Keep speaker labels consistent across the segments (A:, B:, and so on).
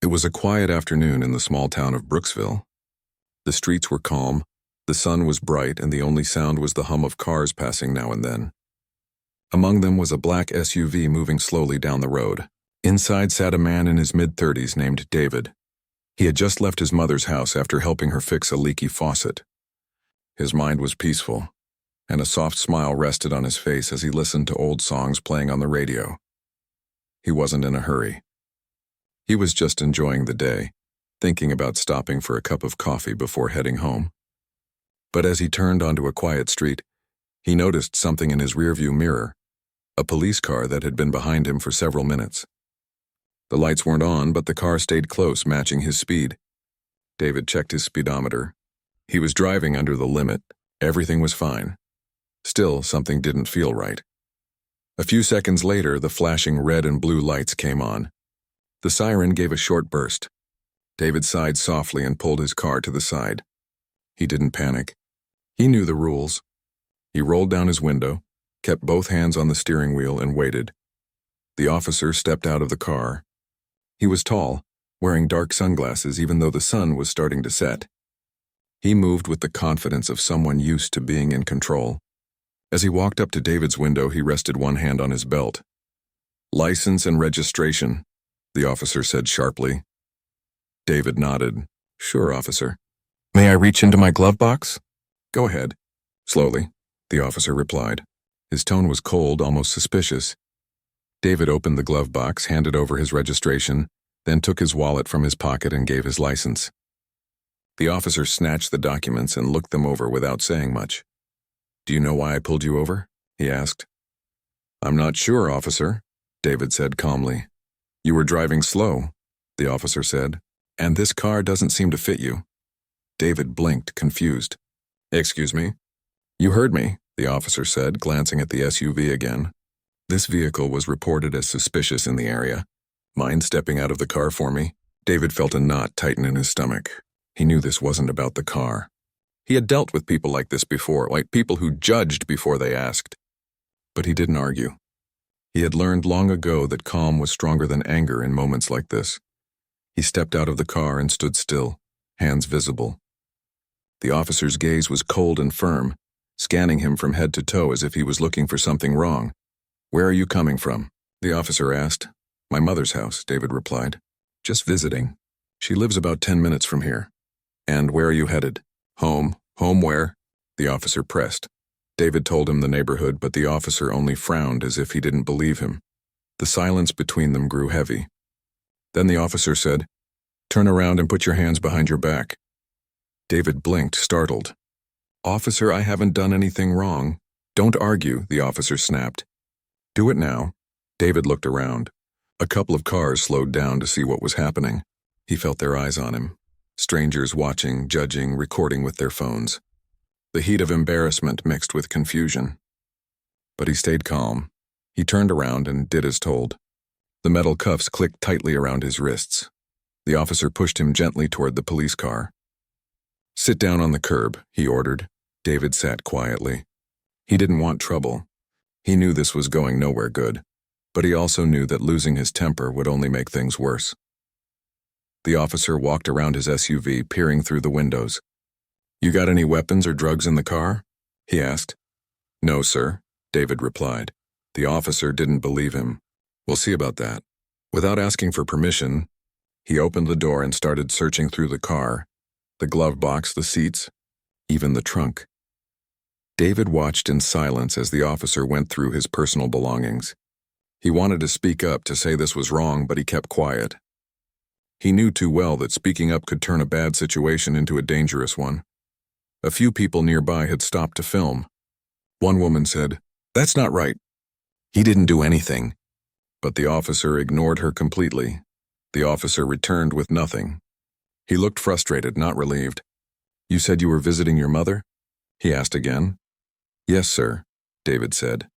A: It was a quiet afternoon in the small town of Brooksville. The streets were calm, the sun was bright, and the only sound was the hum of cars passing now and then. Among them was a black SUV moving slowly down the road. Inside sat a man in his mid-30s named David. He had just left his mother's house after helping her fix a leaky faucet. His mind was peaceful, and a soft smile rested on his face as he listened to old songs playing on the radio. He wasn't in a hurry. He was just enjoying the day, thinking about stopping for a cup of coffee before heading home. But as he turned onto a quiet street, he noticed something in his rearview mirror, a police car that had been behind him for several minutes. The lights weren't on, but the car stayed close, matching his speed. David checked his speedometer. He was driving under the limit. Everything was fine. Still, something didn't feel right. A few seconds later, the flashing red and blue lights came on. The siren gave a short burst. David sighed softly and pulled his car to the side. He didn't panic. He knew the rules. He rolled down his window, kept both hands on the steering wheel, and waited. The officer stepped out of the car. He was tall, wearing dark sunglasses even though the sun was starting to set. He moved with the confidence of someone used to being in control. As he walked up to David's window, he rested one hand on his belt. "License and registration," the officer said sharply. David nodded. "Sure, officer." "May I reach into my glove box?" "Go ahead." Slowly, the officer replied. His tone was cold, almost suspicious. David opened the glove box, handed over his registration, then took his wallet from his pocket and gave his license. The officer snatched the documents and looked them over without saying much. "Do you know why I pulled you over?" he asked. "I'm not sure, officer," David said calmly. "You were driving slow," the officer said, "and this car doesn't seem to fit you." David blinked, confused. "Excuse me?" "You heard me," the officer said, glancing at the SUV again. This vehicle was reported as suspicious in the area. "Mind stepping out of the car for me?" David felt a knot tighten in his stomach. He knew this wasn't about the car. He had dealt with people like this before, like people who judged before they asked. But he didn't argue. He had learned long ago that calm was stronger than anger in moments like this. He stepped out of the car and stood still, hands visible. The officer's gaze was cold and firm, scanning him from head to toe as if he was looking for something wrong. "Where are you coming from?" the officer asked. "My mother's house," David replied. "Just visiting. She lives about 10 minutes from here." "And where are you headed?" "Home." "Home where?" the officer pressed. David told him the neighborhood, but the officer only frowned as if he didn't believe him. The silence between them grew heavy. Then the officer said, "Turn around and put your hands behind your back." David blinked, startled. "Officer, I haven't done anything wrong." "Don't argue," the officer snapped. "Do it now." David looked around. A couple of cars slowed down to see what was happening. He felt their eyes on him. Strangers watching, judging, recording with their phones. The heat of embarrassment mixed with confusion. But he stayed calm. He turned around and did as told. The metal cuffs clicked tightly around his wrists. The officer pushed him gently toward the police car. "Sit down on the curb," he ordered. David sat quietly. He didn't want trouble. He knew this was going nowhere good, but he also knew that losing his temper would only make things worse. The officer walked around his SUV, peering through the windows. "You got any weapons or drugs in the car?" he asked. "No, sir," David replied. The officer didn't believe him. "We'll see about that." Without asking for permission, he opened the door and started searching through the car, the glove box, the seats, even the trunk. David watched in silence as the officer went through his personal belongings. He wanted to speak up to say this was wrong, but he kept quiet. He knew too well that speaking up could turn a bad situation into a dangerous one. A few people nearby had stopped to film. One woman said, "That's not right." "He didn't do anything." But the officer ignored her completely. The officer returned with nothing. He looked frustrated, not relieved. "You said you were visiting your mother?" he asked again. "Yes, sir," David said.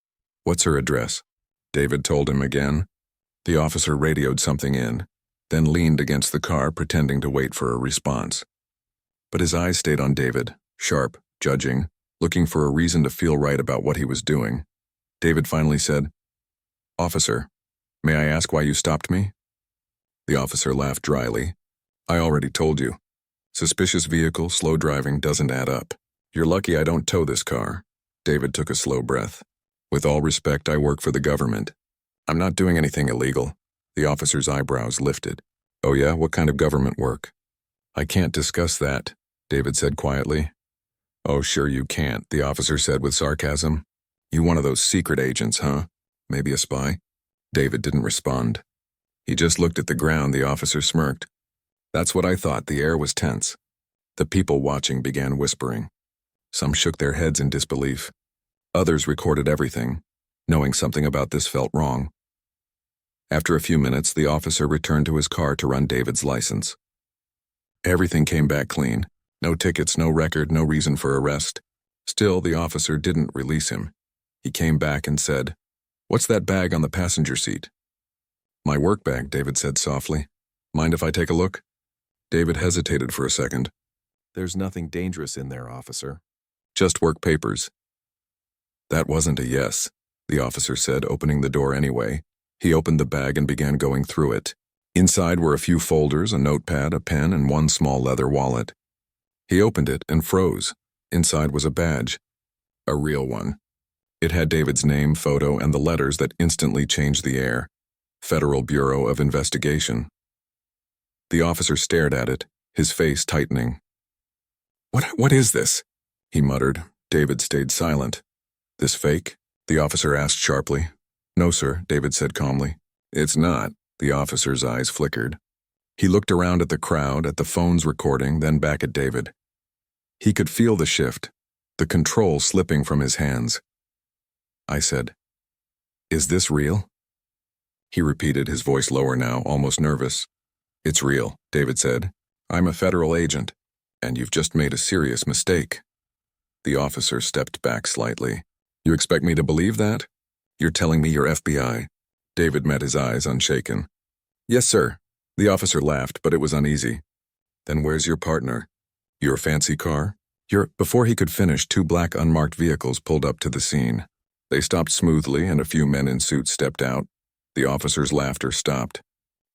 A: "What's her address?" David told him again. The officer radioed something in, then leaned against the car, pretending to wait for a response. But his eyes stayed on David, sharp, judging, looking for a reason to feel right about what he was doing. David finally said, "Officer, may I ask why you stopped me?" The officer laughed dryly. I already told you. Suspicious vehicle, slow driving doesn't add up. You're lucky I don't tow this car. David took a slow breath. With all respect, I work for the government. I'm not doing anything illegal. The officer's eyebrows lifted. Oh yeah, what kind of government work? I can't discuss that, David said quietly. Oh, sure you can't, the officer said with sarcasm. You one of those secret agents, huh? Maybe a spy? David didn't respond. He just looked at the ground. The officer smirked. That's what I thought. The air was tense. The people watching began whispering. Some shook their heads in disbelief. Others recorded everything, knowing something about this felt wrong. After a few minutes, the officer returned to his car to run David's license. Everything came back clean. No tickets, no record, no reason for arrest. Still, the officer didn't release him. He came back and said, "What's that bag on the passenger seat?" My work bag, David said softly. Mind if I take a look? David hesitated for a second. There's nothing dangerous in there, officer. Just work papers. That wasn't a yes, the officer said, opening the door anyway. He opened the bag and began going through it. Inside were a few folders, a notepad, a pen, and one small leather wallet. He opened it and froze. Inside was a badge. A real one. It had David's name, photo, and the letters that instantly changed the air. Federal Bureau of Investigation. The officer stared at it, his face tightening. What is this? He muttered. David stayed silent. This fake? The officer asked sharply. No, sir, David said calmly. It's not. The officer's eyes flickered. He looked around at the crowd, at the phones recording, then back at David. He could feel the shift, the control slipping from his hands. I said, "Is this real?" He repeated, his voice lower now, almost nervous. It's real, David said. I'm a federal agent, and you've just made a serious mistake. The officer stepped back slightly. You expect me to believe that? You're telling me you're FBI? David met his eyes unshaken. Yes, sir. The officer laughed, but it was uneasy. Then where's your partner? Your fancy car? Before he could finish, two black unmarked vehicles pulled up to the scene. They stopped smoothly, and a few men in suits stepped out. The officer's laughter stopped.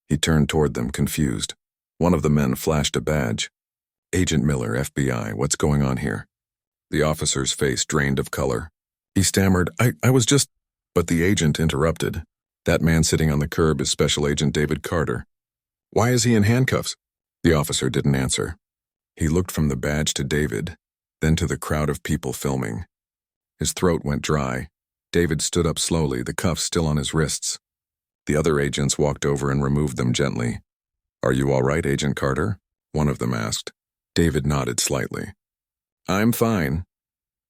A: He turned toward them, confused. One of the men flashed a badge. Agent Miller, FBI, what's going on here? The officer's face drained of color. He stammered, I was just... But the agent interrupted. That man sitting on the curb is Special Agent David Carter. Why is he in handcuffs? The officer didn't answer. He looked from the badge to David, then to the crowd of people filming. His throat went dry. David stood up slowly, the cuffs still on his wrists. The other agents walked over and removed them gently. Are you all right, Agent Carter? One of them asked. David nodded slightly. I'm fine.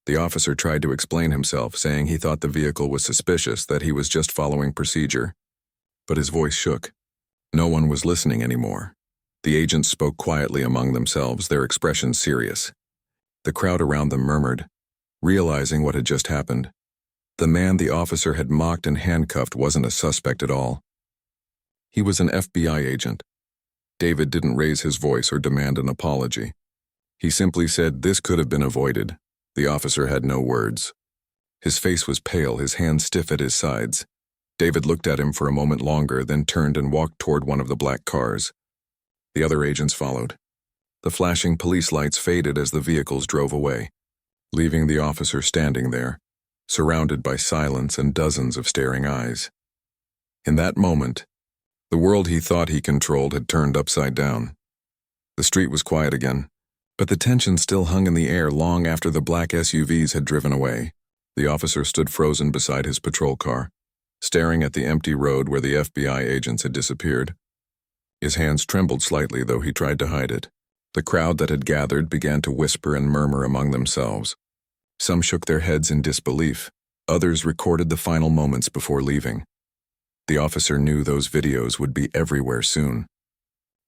A: The officer tried to explain himself, saying he thought the vehicle was suspicious, that he was just following procedure. But his voice shook. No one was listening anymore. The agents spoke quietly among themselves, their expressions serious. The crowd around them murmured, realizing what had just happened. The man the officer had mocked and handcuffed wasn't a suspect at all. He was an FBI agent. David didn't raise his voice or demand an apology. He simply said this could have been avoided. The officer had no words. His face was pale, his hands stiff at his sides. David looked at him for a moment longer, then turned and walked toward one of the black cars. The other agents followed. The flashing police lights faded as the vehicles drove away, leaving the officer standing there, surrounded by silence and dozens of staring eyes. In that moment, the world he thought he controlled had turned upside down. The street was quiet again, but the tension still hung in the air long after the black SUVs had driven away. The officer stood frozen beside his patrol car, staring at the empty road where the FBI agents had disappeared. His hands trembled slightly, though he tried to hide it. The crowd that had gathered began to whisper and murmur among themselves. Some shook their heads in disbelief. Others recorded the final moments before leaving. The officer knew those videos would be everywhere soon.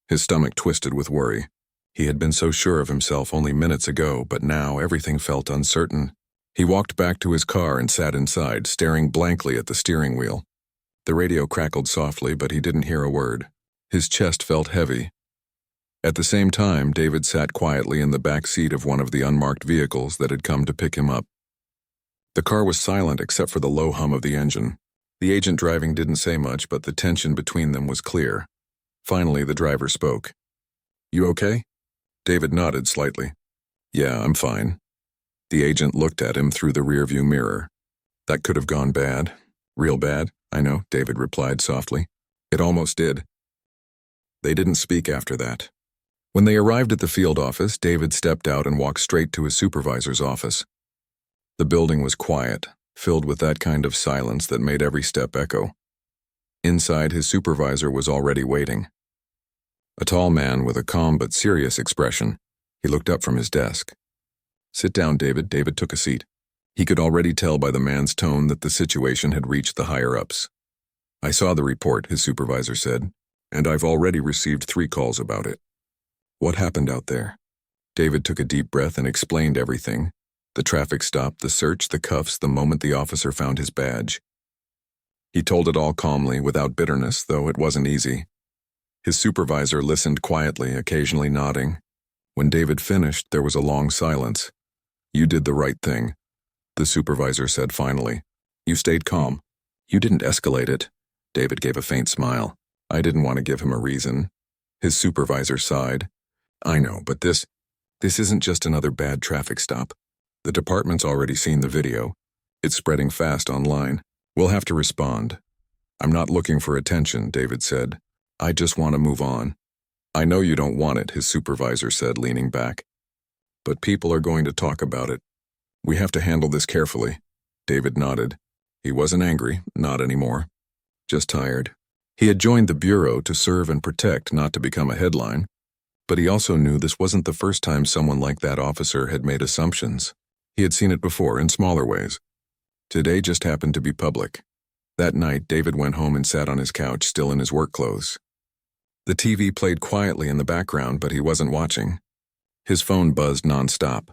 A: His stomach twisted with worry. He had been so sure of himself only minutes ago, but now everything felt uncertain. He walked back to his car and sat inside, staring blankly at the steering wheel. The radio crackled softly, but he didn't hear a word. His chest felt heavy. At the same time, David sat quietly in the back seat of one of the unmarked vehicles that had come to pick him up. The car was silent except for the low hum of the engine. The agent driving didn't say much, but the tension between them was clear. Finally, the driver spoke. "You okay?" David nodded slightly. "Yeah, I'm fine." The agent looked at him through the rearview mirror. "That could have gone bad. Real bad, I know," David replied softly. "It almost did." They didn't speak after that. When they arrived at the field office, David stepped out and walked straight to his supervisor's office. The building was quiet, filled with that kind of silence that made every step echo. Inside, his supervisor was already waiting. A tall man with a calm but serious expression. He looked up from his desk. "Sit down, David." David took a seat. He could already tell by the man's tone that the situation had reached the higher-ups. "I saw the report," his supervisor said, "and I've already received 3 calls about it." "What happened out there?" David took a deep breath and explained everything. The traffic stop, the search, the cuffs, the moment the officer found his badge. He told it all calmly, without bitterness, though it wasn't easy. His supervisor listened quietly, occasionally nodding. When David finished, there was a long silence. "You did the right thing," the supervisor said finally. "You stayed calm. You didn't escalate it." David gave a faint smile. "I didn't want to give him a reason." His supervisor sighed. "I know, but this isn't just another bad traffic stop. The department's already seen the video. It's spreading fast online. We'll have to respond." "I'm not looking for attention," David said. "I just want to move on." "I know you don't want it," his supervisor said, leaning back. "But people are going to talk about it. We have to handle this carefully." David nodded. He wasn't angry, not anymore. Just tired. He had joined the bureau to serve and protect, not to become a headline. But he also knew this wasn't the first time someone like that officer had made assumptions. He had seen it before, in smaller ways. Today just happened to be public. That night, David went home and sat on his couch, still in his work clothes. The TV played quietly in the background, but he wasn't watching. His phone buzzed nonstop.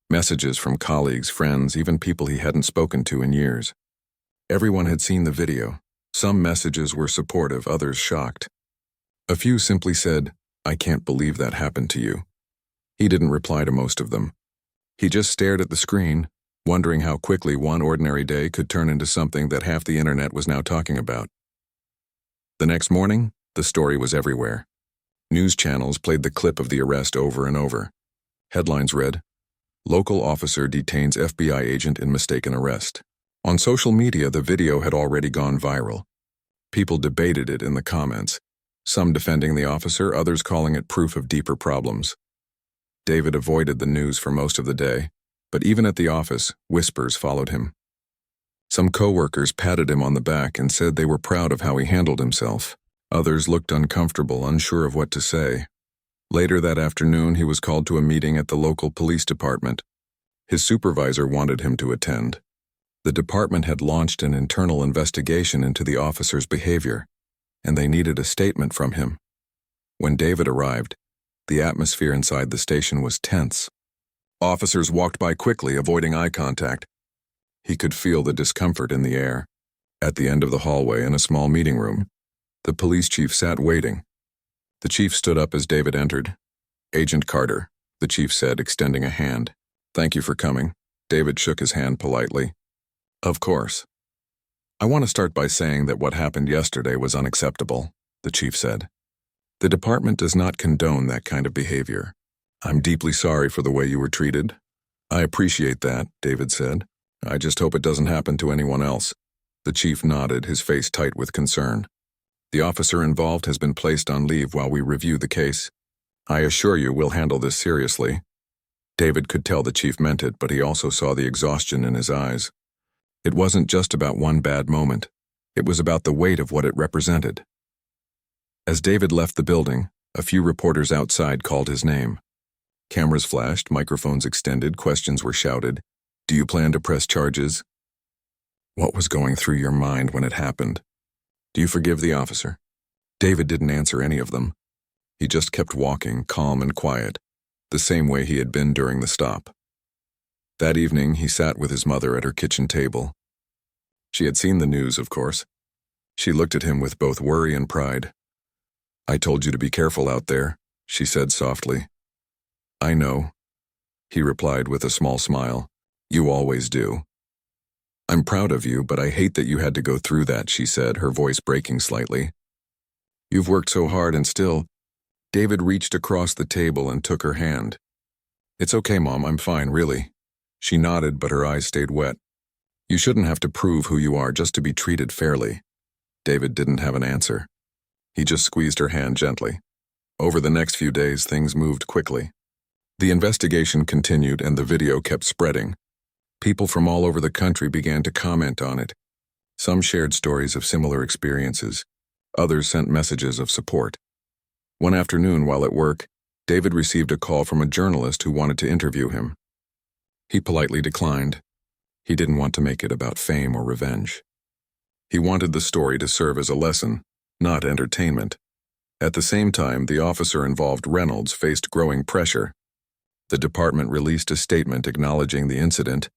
A: Messages from colleagues, friends, even people he hadn't spoken to in years. Everyone had seen the video. Some messages were supportive, others shocked. A few simply said, "I can't believe that happened to you." He didn't reply to most of them. He just stared at the screen, wondering how quickly one ordinary day could turn into something that half the internet was now talking about. The next morning, the story was everywhere. News channels played the clip of the arrest over and over. Headlines read, "Local officer detains FBI agent in mistaken arrest." On social media, the video had already gone viral. People debated it in the comments, some defending the officer, others calling it proof of deeper problems. David avoided the news for most of the day, but even at the office, whispers followed him. Some coworkers patted him on the back and said they were proud of how he handled himself. Others looked uncomfortable, unsure of what to say. Later that afternoon, he was called to a meeting at the local police department. His supervisor wanted him to attend. The department had launched an internal investigation into the officer's behavior, and they needed a statement from him. When David arrived, the atmosphere inside the station was tense. Officers walked by quickly, avoiding eye contact. He could feel the discomfort in the air. At the end of the hallway, in a small meeting room, the police chief sat waiting. The chief stood up as David entered. "Agent Carter," the chief said, extending a hand. "Thank you for coming." David shook his hand politely. "Of course. I want to start by saying that what happened yesterday was unacceptable," the chief said. "The department does not condone that kind of behavior. I'm deeply sorry for the way you were treated." "I appreciate that," David said. "I just hope it doesn't happen to anyone else." The chief nodded, his face tight with concern. "The officer involved has been placed on leave while we review the case. I assure you we'll handle this seriously." David could tell the chief meant it, but he also saw the exhaustion in his eyes. It wasn't just about one bad moment. It was about the weight of what it represented. As David left the building, a few reporters outside called his name. Cameras flashed, microphones extended, questions were shouted. "Do you plan to press charges?" What was going through your mind when it happened? Do you forgive the officer? David didn't answer any of them. He just kept walking, calm and quiet, the same way he had been during the stop. That evening, he sat with his mother at her kitchen table. She had seen the news, of course. She looked at him with both worry and pride. "I told you to be careful out there," she said softly. "I know," he replied with a small smile. "You always do." "I'm proud of you, but I hate that you had to go through that," she said, her voice breaking slightly. You've worked so hard and still. David reached across the table and took her hand. It's okay, Mom, I'm fine, really. She nodded, but her eyes stayed wet. You shouldn't have to prove who you are just to be treated fairly. David didn't have an answer. He just squeezed her hand gently. Over the next few days, things moved quickly. The investigation continued and the video kept spreading. People from all over the country began to comment on it. Some shared stories of similar experiences. Others sent messages of support. One afternoon, while at work, David received a call from a journalist who wanted to interview him. He politely declined. He didn't want to make it about fame or revenge. He wanted the story to serve as a lesson, not entertainment. At the same time, the officer involved, Reynolds, faced growing pressure. The department released a statement acknowledging the incident,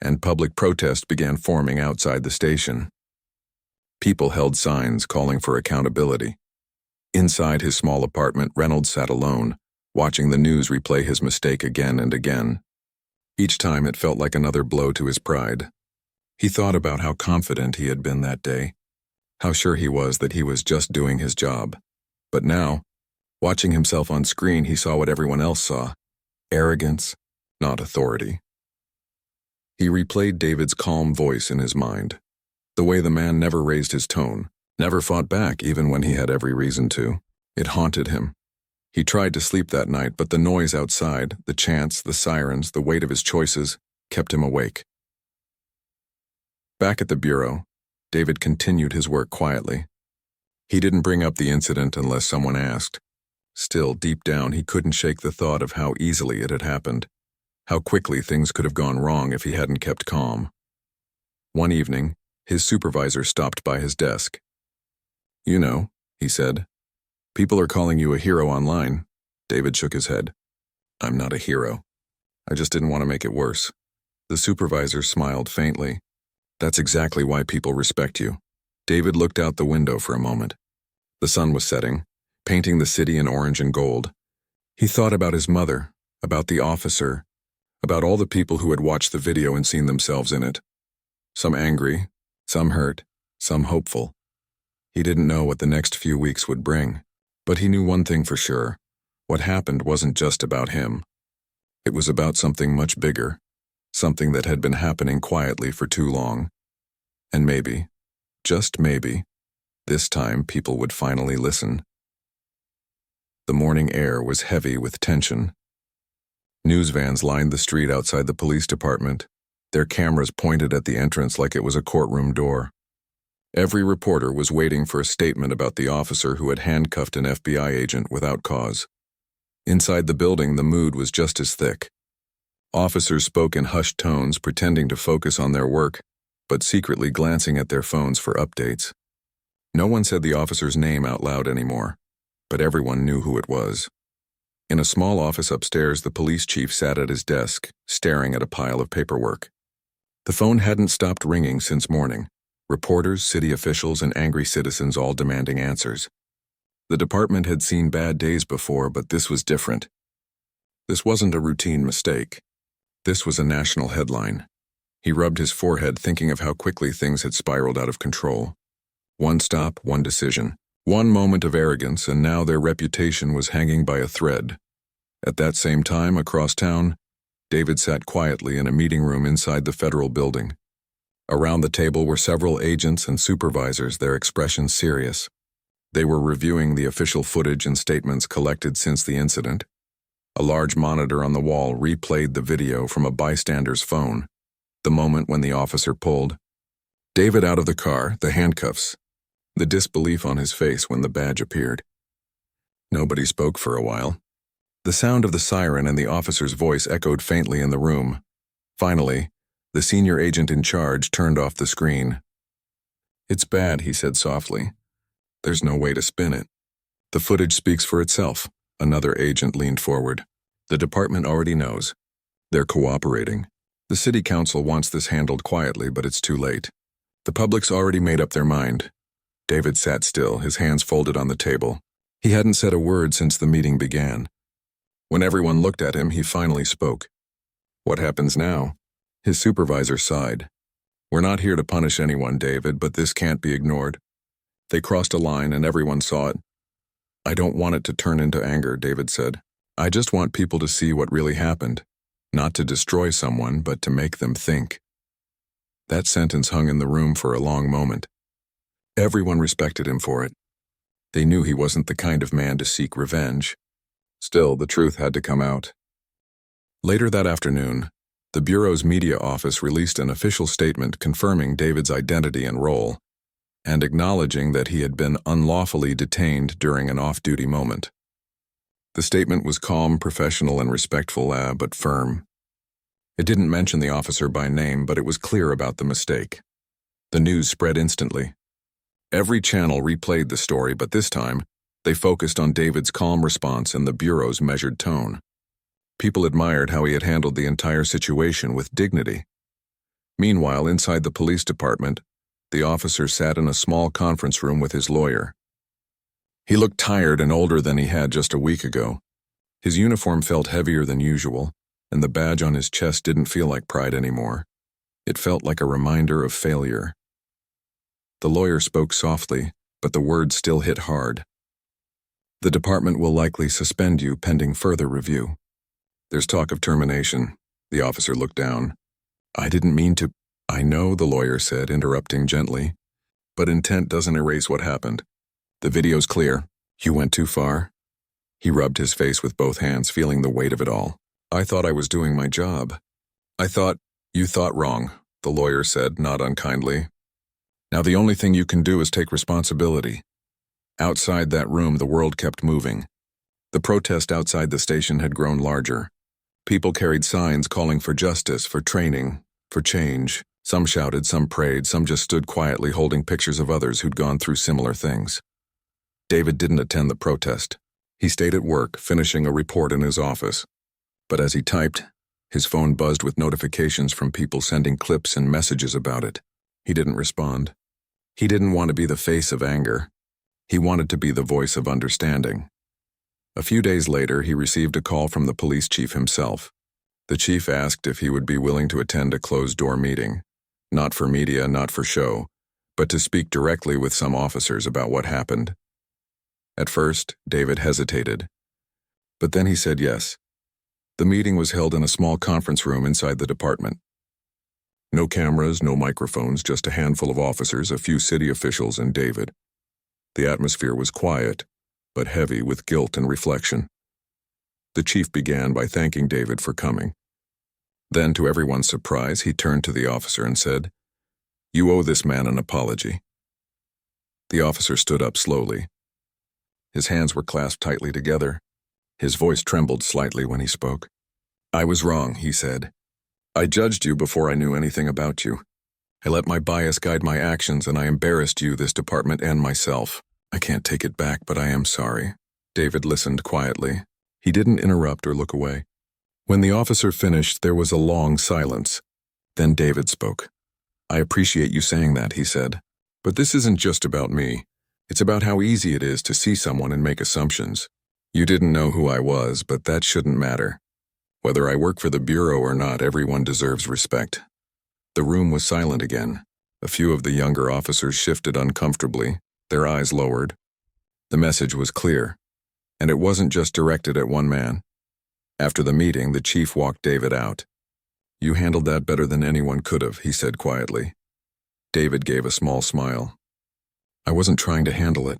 A: and public protest began forming outside the station. People held signs calling for accountability. Inside his small apartment, Reynolds sat alone, watching the news replay his mistake again and again. Each time it felt like another blow to his pride. He thought about how confident he had been that day, how sure he was that he was just doing his job. But now, watching himself on screen, he saw what everyone else saw: arrogance, not authority. He replayed David's calm voice in his mind, the way the man never raised his tone, never fought back even when he had every reason to. It haunted him. He tried to sleep that night, but the noise outside, the chants, the sirens, the weight of his choices, kept him awake. Back at the bureau, David continued his work quietly. He didn't bring up the incident unless someone asked. Still, deep down, he couldn't shake the thought of how easily it had happened, how quickly things could have gone wrong if he hadn't kept calm. One evening, his supervisor stopped by his desk. You know, he said, people are calling you a hero online. David shook his head. I'm not a hero. I just didn't want to make it worse. The supervisor smiled faintly. That's exactly why people respect you. David looked out the window for a moment. The sun was setting, painting the city in orange and gold. He thought about his mother, about the officer, about all the people who had watched the video and seen themselves in it. Some angry, some hurt, some hopeful. He didn't know what the next few weeks would bring, but he knew one thing for sure. What happened wasn't just about him. It was about something much bigger, something that had been happening quietly for too long. And maybe, just maybe, this time people would finally listen. The morning air was heavy with tension. News vans lined the street outside the police department, their cameras pointed at the entrance like it was a courtroom door. Every reporter was waiting for a statement about the officer who had handcuffed an FBI agent without cause. Inside the building, the mood was just as thick. Officers spoke in hushed tones, pretending to focus on their work, but secretly glancing at their phones for updates. No one said the officer's name out loud anymore, but everyone knew who it was. In a small office upstairs, the police chief sat at his desk, staring at a pile of paperwork. The phone hadn't stopped ringing since morning. Reporters, city officials, and angry citizens all demanding answers. The department had seen bad days before, but this was different. This wasn't a routine mistake. This was a national headline. He rubbed his forehead, thinking of how quickly things had spiraled out of control. One stop, one decision. One moment of arrogance, and now their reputation was hanging by a thread. At that same time, across town, David sat quietly in a meeting room inside the federal building. Around the table were several agents and supervisors, their expressions serious. They were reviewing the official footage and statements collected since the incident. A large monitor on the wall replayed the video from a bystander's phone, the moment when the officer pulled David out of the car, the handcuffs, the disbelief on his face when the badge appeared. Nobody spoke for a while. The sound of the siren and the officer's voice echoed faintly in the room. Finally, the senior agent in charge turned off the screen. It's bad, he said softly. There's no way to spin it. The footage speaks for itself. Another agent leaned forward. The department already knows. They're cooperating. The city council wants this handled quietly, but it's too late. The public's already made up their mind. David sat still, his hands folded on the table. He hadn't said a word since the meeting began. When everyone looked at him, he finally spoke. What happens now? His supervisor sighed. We're not here to punish anyone, David, but this can't be ignored. They crossed a line and everyone saw it. I don't want it to turn into anger, David said. I just want people to see what really happened. Not to destroy someone, but to make them think. That sentence hung in the room for a long moment. Everyone respected him for it. They knew he wasn't the kind of man to seek revenge. Still, the truth had to come out. Later that afternoon, the Bureau's media office released an official statement confirming David's identity and role, and acknowledging that he had been unlawfully detained during an off-duty moment. The statement was calm, professional, and respectful, but firm. It didn't mention the officer by name, but it was clear about the mistake. The news spread instantly. Every channel replayed the story, but this time, they focused on David's calm response and the Bureau's measured tone. People admired how he had handled the entire situation with dignity. Meanwhile, inside the police department, the officer sat in a small conference room with his lawyer. He looked tired and older than he had just a week ago. His uniform felt heavier than usual, and the badge on his chest didn't feel like pride anymore. It felt like a reminder of failure. The lawyer spoke softly, but the words still hit hard. The department will likely suspend you pending further review. There's talk of termination. The officer looked down. I didn't mean to. I know, the lawyer said, interrupting gently. But intent doesn't erase what happened. The video's clear. You went too far. He rubbed his face with both hands, feeling the weight of it all. I thought I was doing my job. You thought wrong, the lawyer said, not unkindly. Now the only thing you can do is take responsibility. Outside that room, the world kept moving. The protest outside the station had grown larger. People carried signs calling for justice, for training, for change. Some shouted, some prayed, some just stood quietly holding pictures of others who'd gone through similar things. David didn't attend the protest. He stayed at work, finishing a report in his office. But as he typed, his phone buzzed with notifications from people sending clips and messages about it. He didn't respond. He didn't want to be the face of anger. He wanted to be the voice of understanding. A few days later, he received a call from the police chief himself. The chief asked if he would be willing to attend a closed-door meeting. Not for media, not for show, but to speak directly with some officers about what happened. At first, David hesitated. But then he said yes. The meeting was held in a small conference room inside the department. No cameras, no microphones, just a handful of officers, a few city officials, and David. The atmosphere was quiet, but heavy with guilt and reflection. The chief began by thanking David for coming. Then, to everyone's surprise, he turned to the officer and said, "You owe this man an apology." The officer stood up slowly. His hands were clasped tightly together. His voice trembled slightly when he spoke. "I was wrong," he said. "I judged you before I knew anything about you. I let my bias guide my actions, and I embarrassed you, this department, and myself. I can't take it back, but I am sorry." David listened quietly. He didn't interrupt or look away. When the officer finished, there was a long silence. Then David spoke. "I appreciate you saying that," he said. "But this isn't just about me. It's about how easy it is to see someone and make assumptions. You didn't know who I was, but that shouldn't matter. Whether I work for the Bureau or not, everyone deserves respect." The room was silent again. A few of the younger officers shifted uncomfortably, their eyes lowered. The message was clear, and it wasn't just directed at one man. After the meeting, the chief walked David out. "You handled that better than anyone could have," he said quietly. David gave a small smile. "I wasn't trying to handle it.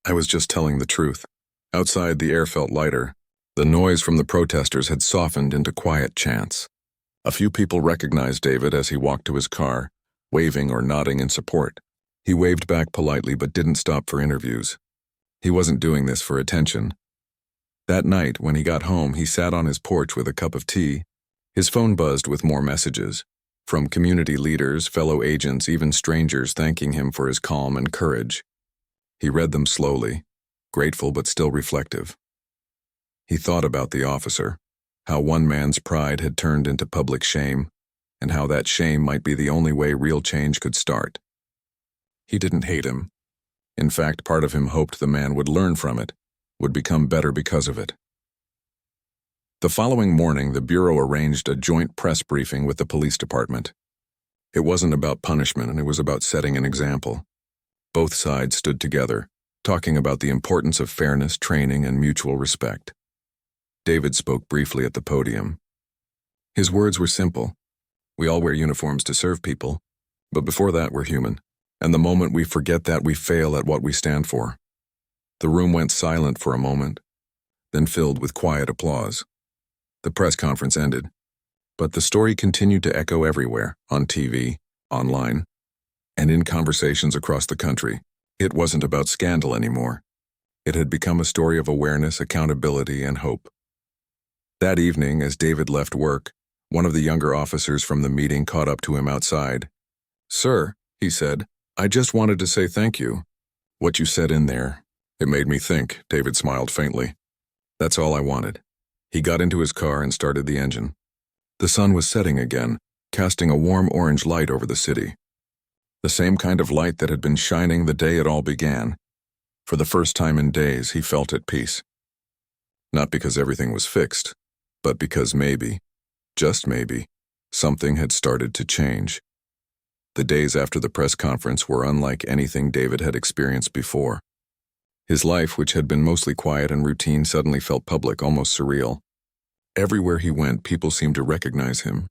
A: I was just telling the truth." Outside, the air felt lighter. The noise from the protesters had softened into quiet chants. A few people recognized David as he walked to his car, waving or nodding in support. He waved back politely but didn't stop for interviews. He wasn't doing this for attention. That night, when he got home, he sat on his porch with a cup of tea. His phone buzzed with more messages, from community leaders, fellow agents, even strangers thanking him for his calm and courage. He read them slowly, grateful but still reflective. He thought about the officer, how one man's pride had turned into public shame, and how that shame might be the only way real change could start. He didn't hate him. In fact, part of him hoped the man would learn from it, would become better because of it. The following morning, the Bureau arranged a joint press briefing with the police department. It wasn't about punishment, and it was about setting an example. Both sides stood together, talking about the importance of fairness, training, and mutual respect. David spoke briefly at the podium. His words were simple. We all wear uniforms to serve people, but before that we're human, and the moment we forget that, we fail at what we stand for. The room went silent for a moment, then filled with quiet applause. The press conference ended, but the story continued to echo everywhere, on TV, online, and in conversations across the country. It wasn't about scandal anymore. It had become a story of awareness, accountability, and hope. That evening, as David left work, one of the younger officers from the meeting caught up to him outside. "Sir," he said, "I just wanted to say thank you. What you said in there, it made me think," David smiled faintly. "That's all I wanted." He got into his car and started the engine. The sun was setting again, casting a warm orange light over the city. The same kind of light that had been shining the day it all began. For the first time in days, he felt at peace. Not because everything was fixed, but because maybe, just maybe, something had started to change. The days after the press conference were unlike anything David had experienced before. His life, which had been mostly quiet and routine, suddenly felt public, almost surreal. Everywhere he went, people seemed to recognize him.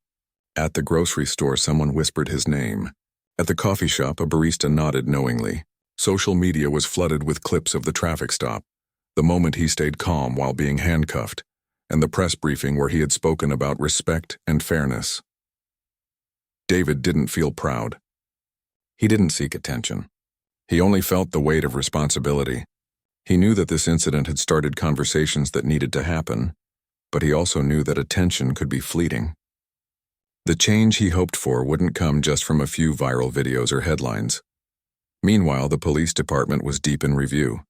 A: At the grocery store, someone whispered his name. At the coffee shop, a barista nodded knowingly. Social media was flooded with clips of the traffic stop, the moment he stayed calm while being handcuffed, and the press briefing where he had spoken about respect and fairness. David didn't feel proud. He didn't seek attention. He only felt the weight of responsibility. He knew that this incident had started conversations that needed to happen, but he also knew that attention could be fleeting. The change he hoped for wouldn't come just from a few viral videos or headlines. Meanwhile, the police department was deep in review.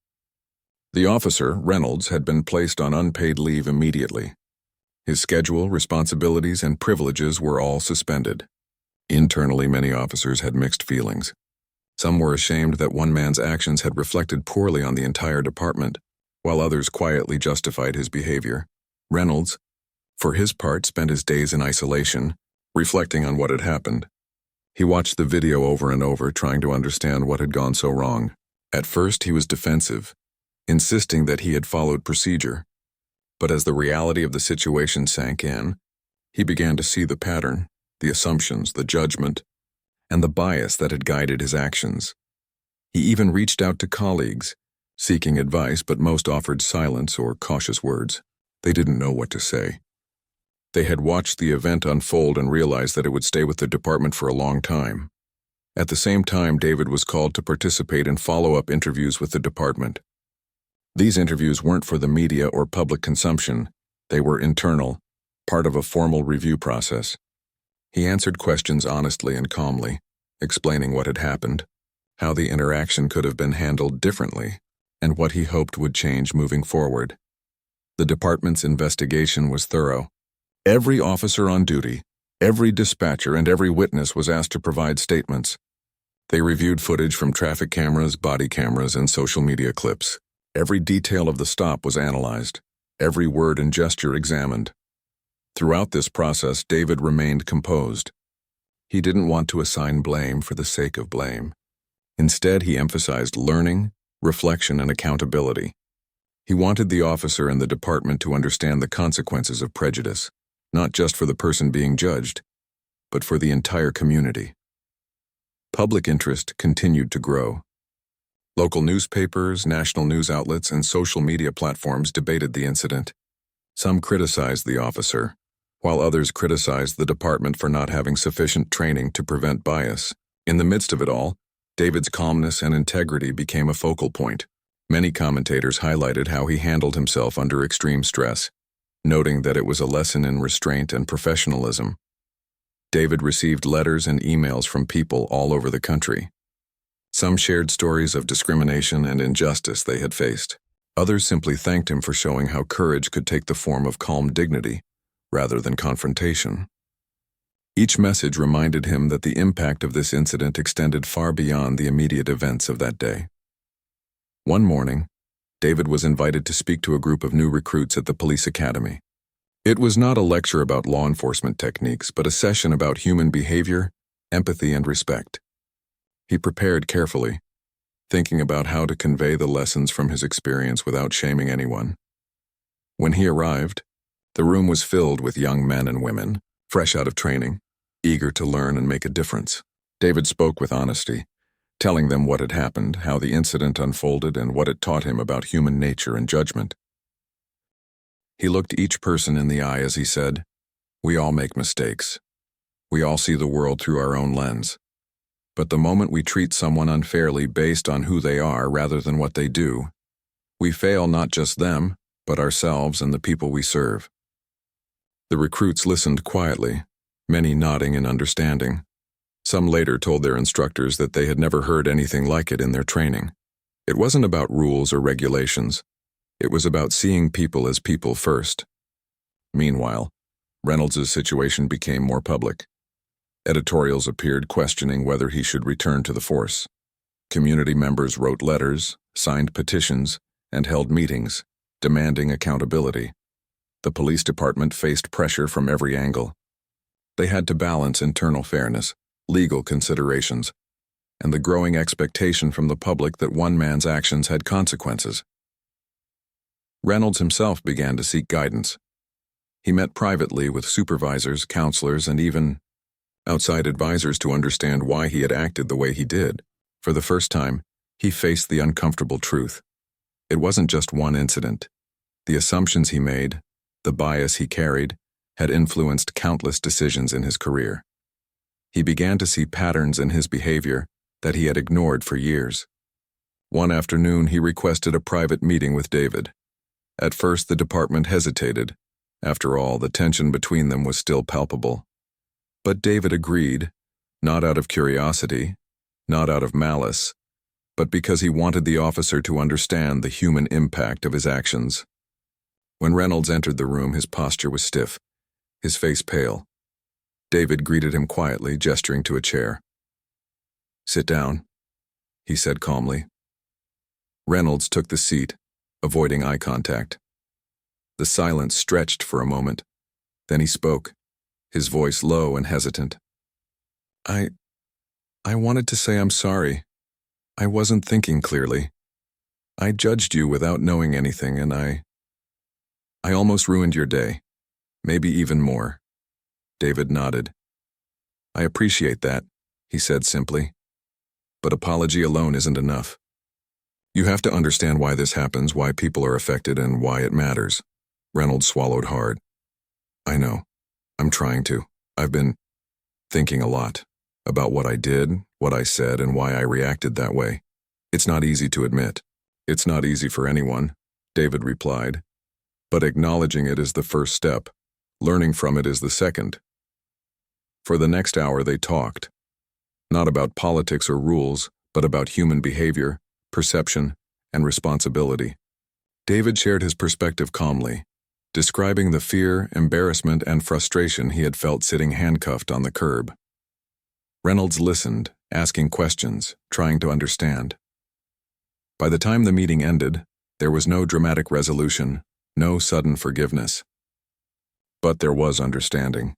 A: The officer, Reynolds, had been placed on unpaid leave immediately. His schedule, responsibilities, and privileges were all suspended. Internally, many officers had mixed feelings. Some were ashamed that one man's actions had reflected poorly on the entire department, while others quietly justified his behavior. Reynolds, for his part, spent his days in isolation, reflecting on what had happened. He watched the video over and over, trying to understand what had gone so wrong. At first, he was defensive, insisting that he had followed procedure. But as the reality of the situation sank in, he began to see the pattern, the assumptions, the judgment, and the bias that had guided his actions. He even reached out to colleagues, seeking advice, but most offered silence or cautious words. They didn't know what to say. They had watched the event unfold and realized that it would stay with the department for a long time. At the same time, David was called to participate in follow-up interviews with the department. These interviews weren't for the media or public consumption. They were internal, part of a formal review process. He answered questions honestly and calmly, explaining what had happened, how the interaction could have been handled differently, and what he hoped would change moving forward. The department's investigation was thorough. Every officer on duty, every dispatcher, and every witness was asked to provide statements. They reviewed footage from traffic cameras, body cameras, and social media clips. Every detail of the stop was analyzed, every word and gesture examined. Throughout this process, David remained composed. He didn't want to assign blame for the sake of blame. Instead, he emphasized learning, reflection, and accountability. He wanted the officer and the department to understand the consequences of prejudice, not just for the person being judged, but for the entire community. Public interest continued to grow. Local newspapers, national news outlets, and social media platforms debated the incident. Some criticized the officer, while others criticized the department for not having sufficient training to prevent bias. In the midst of it all, David's calmness and integrity became a focal point. Many commentators highlighted how he handled himself under extreme stress, noting that it was a lesson in restraint and professionalism. David received letters and emails from people all over the country. Some shared stories of discrimination and injustice they had faced. Others simply thanked him for showing how courage could take the form of calm dignity, rather than confrontation. Each message reminded him that the impact of this incident extended far beyond the immediate events of that day. One morning, David was invited to speak to a group of new recruits at the police academy. It was not a lecture about law enforcement techniques, but a session about human behavior, empathy, and respect. He prepared carefully. thinking about how to convey the lessons from his experience without shaming anyone. When he arrived, the room was filled with young men and women, fresh out of training, eager to learn and make a difference. David spoke with honesty, telling them what had happened, how the incident unfolded, and what it taught him about human nature and judgment. He looked each person in the eye as he said, "We all make mistakes. We all see the world through our own lens. But the moment we treat someone unfairly based on who they are rather than what they do, we fail not just them, but ourselves and the people we serve." The recruits listened quietly, many nodding in understanding. Some later told their instructors that they had never heard anything like it in their training. It wasn't about rules or regulations. It was about seeing people as people first. Meanwhile, Reynolds' situation became more public. Editorials appeared questioning whether he should return to the force. Community members wrote letters, signed petitions, and held meetings, demanding accountability. The police department faced pressure from every angle. They had to balance internal fairness, legal considerations, and the growing expectation from the public that one man's actions had consequences. Reynolds himself began to seek guidance. He met privately with supervisors, counselors, and even outside advisors to understand why he had acted the way he did. For the first time, he faced the uncomfortable truth. It wasn't just one incident. The assumptions he made, the bias he carried, had influenced countless decisions in his career. He began to see patterns in his behavior that he had ignored for years. One afternoon, he requested a private meeting with David. At first, the department hesitated. After all, the tension between them was still palpable. But David agreed, not out of curiosity, not out of malice, but because he wanted the officer to understand the human impact of his actions. When Reynolds entered the room, his posture was stiff, his face pale. David greeted him quietly, gesturing to a chair. "Sit down," he said calmly. Reynolds took the seat, avoiding eye contact. The silence stretched for a moment. Then he spoke, his voice low and hesitant. I wanted to say I'm sorry. I wasn't thinking clearly. I judged you without knowing anything, and I almost ruined your day. Maybe even more." David nodded. "I appreciate that," he said simply. "But apology alone isn't enough. You have to understand why this happens, why people are affected, and why it matters." Reynolds swallowed hard. "I know. I'm trying to. I've been thinking a lot about what I did, what I said, and why I reacted that way. It's not easy to admit. It's not easy for anyone," David replied. "But acknowledging it is the first step. Learning from it is the second." For the next hour they talked, not about politics or rules, but about human behavior, perception, and responsibility. David shared his perspective calmly, describing the fear, embarrassment, and frustration he had felt sitting handcuffed on the curb. Reynolds listened, asking questions, trying to understand. By the time the meeting ended, there was no dramatic resolution, no sudden forgiveness. But there was understanding.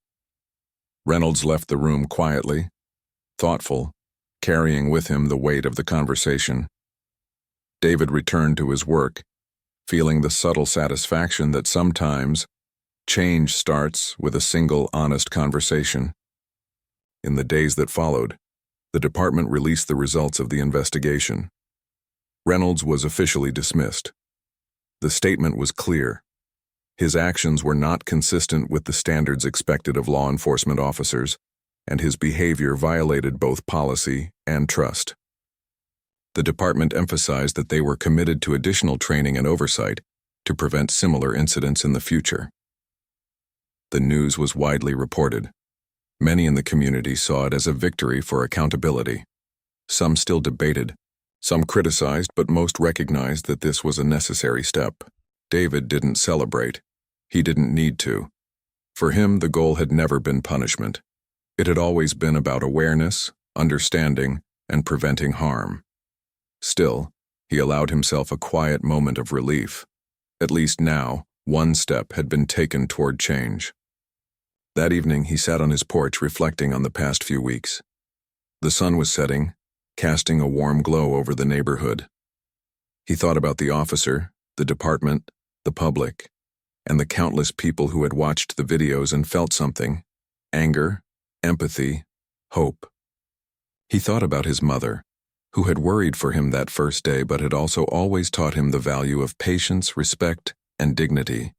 A: Reynolds left the room quietly, thoughtful, carrying with him the weight of the conversation. David returned to his work, feeling the subtle satisfaction that sometimes change starts with a single honest conversation. In the days that followed, the department released the results of the investigation. Reynolds was officially dismissed. The statement was clear. His actions were not consistent with the standards expected of law enforcement officers, and his behavior violated both policy and trust. The department emphasized that they were committed to additional training and oversight to prevent similar incidents in the future. The news was widely reported. Many in the community saw it as a victory for accountability. Some still debated, some criticized, but most recognized that this was a necessary step. David didn't celebrate. He didn't need to. For him, the goal had never been punishment. It had always been about awareness, understanding, and preventing harm. Still, he allowed himself a quiet moment of relief. At least now, one step had been taken toward change. That evening, he sat on his porch reflecting on the past few weeks. The sun was setting, casting a warm glow over the neighborhood. He thought about the officer, the department, the public, and the countless people who had watched the videos and felt something: anger, empathy, hope. He thought about his mother, who had worried for him that first day but had also always taught him the value of patience, respect, and dignity.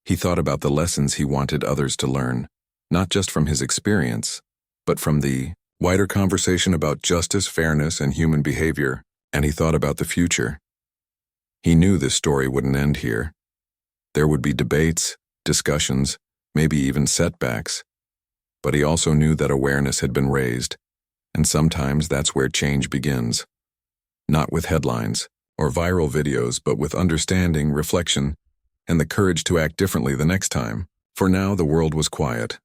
A: He thought about the lessons he wanted others to learn, not just from his experience, but from the wider conversation about justice, fairness, and human behavior, and he thought about the future. He knew this story wouldn't end here. There would be debates, discussions, maybe even setbacks. But he also knew that awareness had been raised, and sometimes that's where change begins. Not with headlines or viral videos, but with understanding, reflection, and the courage to act differently the next time. For now, the world was quiet.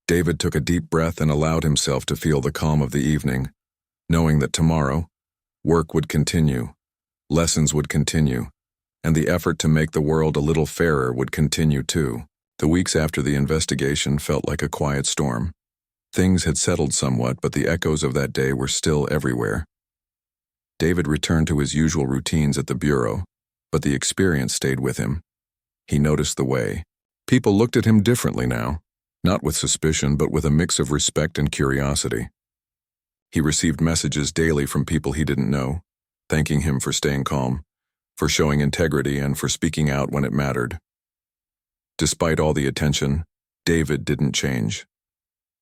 A: David took a deep breath and allowed himself to feel the calm of the evening, knowing that tomorrow, work would continue, lessons would continue, and the effort to make the world a little fairer would continue too. The weeks after the investigation felt like a quiet storm. Things had settled somewhat, but the echoes of that day were still everywhere. David returned to his usual routines at the bureau, but the experience stayed with him. He noticed the way people looked at him differently now, not with suspicion, but with a mix of respect and curiosity. He received messages daily from people he didn't know, thanking him for staying calm, for showing integrity, and for speaking out when it mattered. Despite all the attention, David didn't change.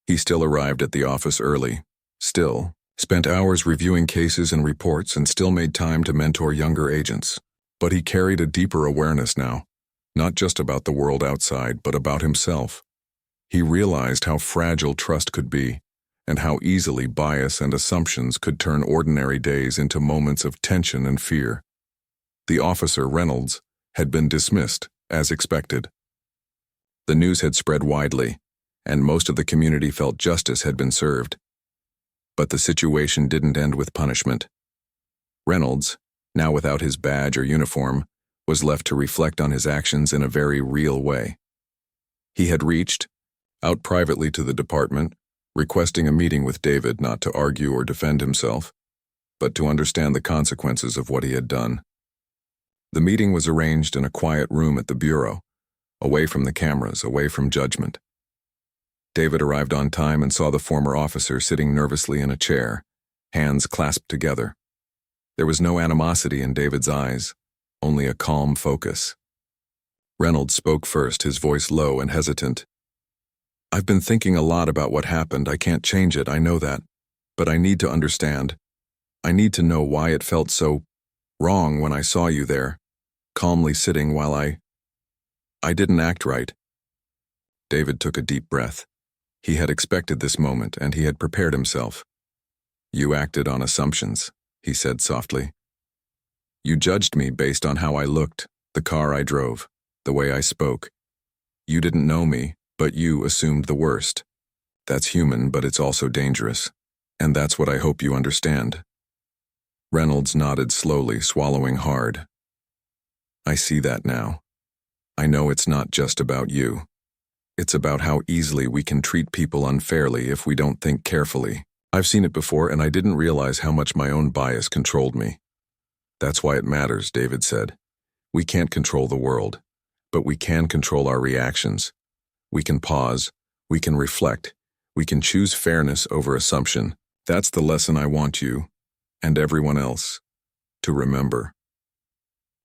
A: He still arrived at the office early, still spent hours reviewing cases and reports, and still made time to mentor younger agents. But he carried a deeper awareness now, not just about the world outside, but about himself. He realized how fragile trust could be, and how easily bias and assumptions could turn ordinary days into moments of tension and fear. The officer, Reynolds, had been dismissed, as expected. The news had spread widely, and most of the community felt justice had been served. But the situation didn't end with punishment. Reynolds, now without his badge or uniform, was left to reflect on his actions in a very real way. He had reached out privately to the department, requesting a meeting with David, not to argue or defend himself, but to understand the consequences of what he had done. The meeting was arranged in a quiet room at the bureau, away from the cameras, away from judgment. David arrived on time and saw the former officer sitting nervously in a chair, hands clasped together. There was no animosity in David's eyes, only a calm focus. Reynolds spoke first, his voice low and hesitant. "I've been thinking a lot about what happened. I can't change it, I know that. But I need to understand. I need to know why it felt so wrong when I saw you there, calmly sitting while I didn't act right." David took a deep breath. He had expected this moment, and he had prepared himself. "You acted on assumptions," he said softly. "You judged me based on how I looked, the car I drove, the way I spoke. You didn't know me, but you assumed the worst. That's human, but it's also dangerous. And that's what I hope you understand." Reynolds nodded slowly, swallowing hard. "I see that now. I know it's not just about you. It's about how easily we can treat people unfairly if we don't think carefully. I've seen it before, and I didn't realize how much my own bias controlled me." "That's why it matters," David said. "We can't control the world, but we can control our reactions. We can pause, we can reflect, we can choose fairness over assumption. That's the lesson I want you, and everyone else, to remember."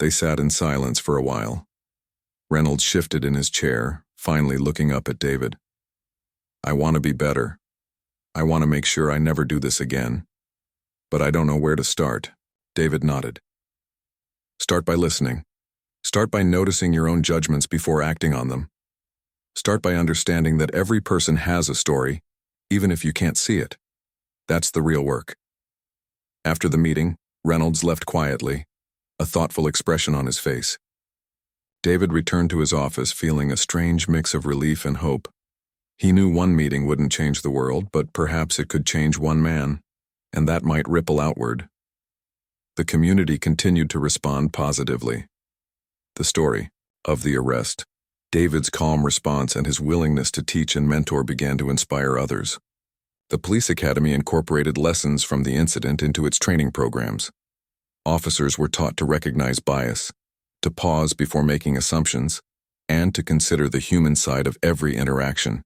A: They sat in silence for a while. Reynolds shifted in his chair, finally looking up at David. "I want to be better. I want to make sure I never do this again. But I don't know where to start." David nodded. "Start by listening. Start by noticing your own judgments before acting on them. Start by understanding that every person has a story, even if you can't see it. That's the real work." After the meeting, Reynolds left quietly, a thoughtful expression on his face. David returned to his office feeling a strange mix of relief and hope. He knew one meeting wouldn't change the world, but perhaps it could change one man, and that might ripple outward. The community continued to respond positively. The story of the arrest, David's calm response, and his willingness to teach and mentor began to inspire others. The police academy incorporated lessons from the incident into its training programs. Officers were taught to recognize bias, to pause before making assumptions, and to consider the human side of every interaction.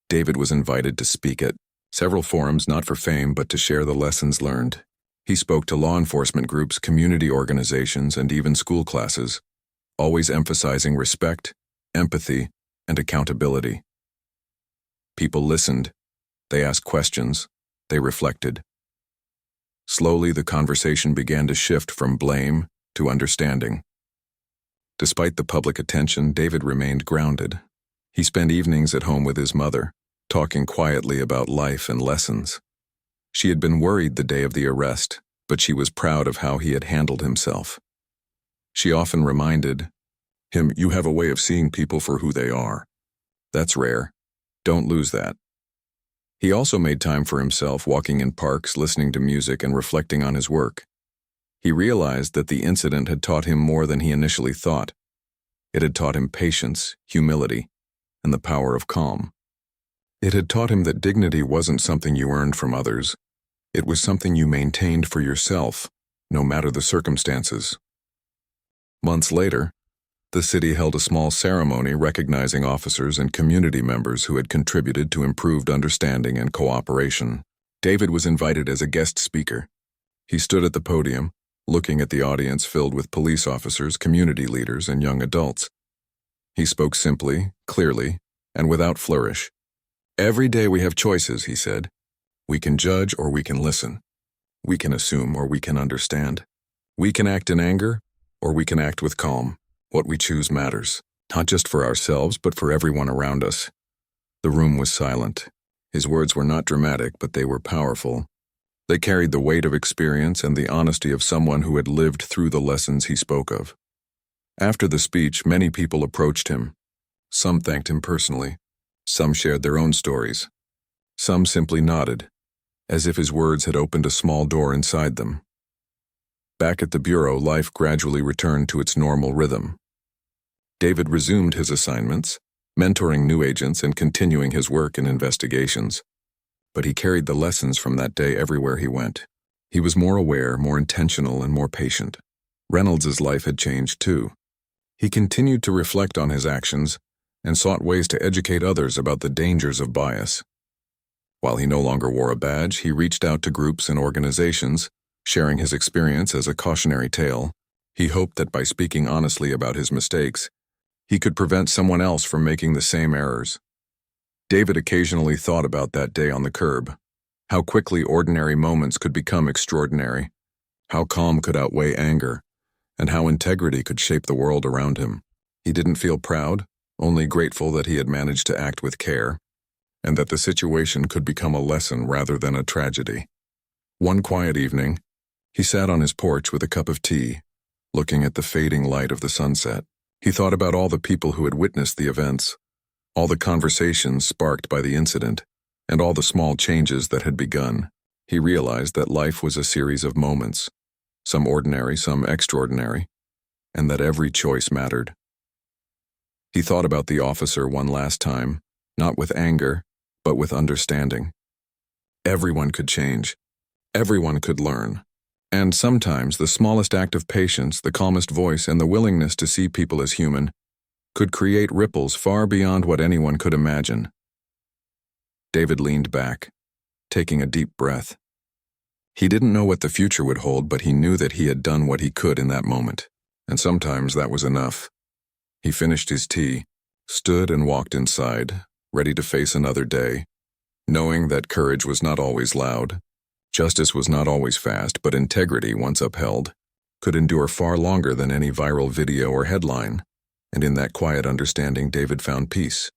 A: David was invited to speak at several forums, not for fame, but to share the lessons learned. He spoke to law enforcement groups, community organizations, and even school classes, always emphasizing respect, empathy, and accountability. People listened. They asked questions. They reflected. Slowly, the conversation began to shift from blame to understanding. Despite the public attention, David remained grounded. He spent evenings at home with his mother, talking quietly about life and lessons. She had been worried the day of the arrest, but she was proud of how he had handled himself. She often reminded him, "You have a way of seeing people for who they are. That's rare. Don't lose that." He also made time for himself, walking in parks, listening to music, and reflecting on his work. He realized that the incident had taught him more than he initially thought. It had taught him patience, humility, and the power of calm. It had taught him that dignity wasn't something you earned from others. It was something you maintained for yourself, no matter the circumstances. Months later, the city held a small ceremony recognizing officers and community members who had contributed to improved understanding and cooperation. David was invited as a guest speaker. He stood at the podium, looking at the audience filled with police officers, community leaders, and young adults. He spoke simply, clearly, and without flourish. "Every day we have choices," he said. "We can judge or we can listen. We can assume or we can understand. We can act in anger or we can act with calm. What we choose matters, not just for ourselves, but for everyone around us." The room was silent. His words were not dramatic, but they were powerful. They carried the weight of experience and the honesty of someone who had lived through the lessons he spoke of. After the speech, many people approached him. Some thanked him personally. Some shared their own stories. Some simply nodded, as if his words had opened a small door inside them. Back at the bureau, life gradually returned to its normal rhythm. David resumed his assignments, mentoring new agents and continuing his work in investigations. But he carried the lessons from that day everywhere he went. He was more aware, more intentional, and more patient. Reynolds's life had changed too. He continued to reflect on his actions and sought ways to educate others about the dangers of bias. While he no longer wore a badge, he reached out to groups and organizations, sharing his experience as a cautionary tale. He hoped that by speaking honestly about his mistakes, he could prevent someone else from making the same errors. David occasionally thought about that day on the curb, how quickly ordinary moments could become extraordinary, how calm could outweigh anger, and how integrity could shape the world around him. He didn't feel proud, only grateful that he had managed to act with care, and that the situation could become a lesson rather than a tragedy. One quiet evening, he sat on his porch with a cup of tea, looking at the fading light of the sunset. He thought about all the people who had witnessed the events, all the conversations sparked by the incident, and all the small changes that had begun. He realized that life was a series of moments, some ordinary, some extraordinary, and that every choice mattered. He thought about the officer one last time, not with anger, but with understanding. Everyone could change. Everyone could learn. And sometimes the smallest act of patience, the calmest voice, and the willingness to see people as human could create ripples far beyond what anyone could imagine. David leaned back, taking a deep breath. He didn't know what the future would hold, but he knew that he had done what he could in that moment, and sometimes that was enough. He finished his tea, stood and walked inside, ready to face another day, knowing that courage was not always loud, justice was not always fast, but integrity, once upheld, could endure far longer than any viral video or headline. And in that quiet understanding, David found peace.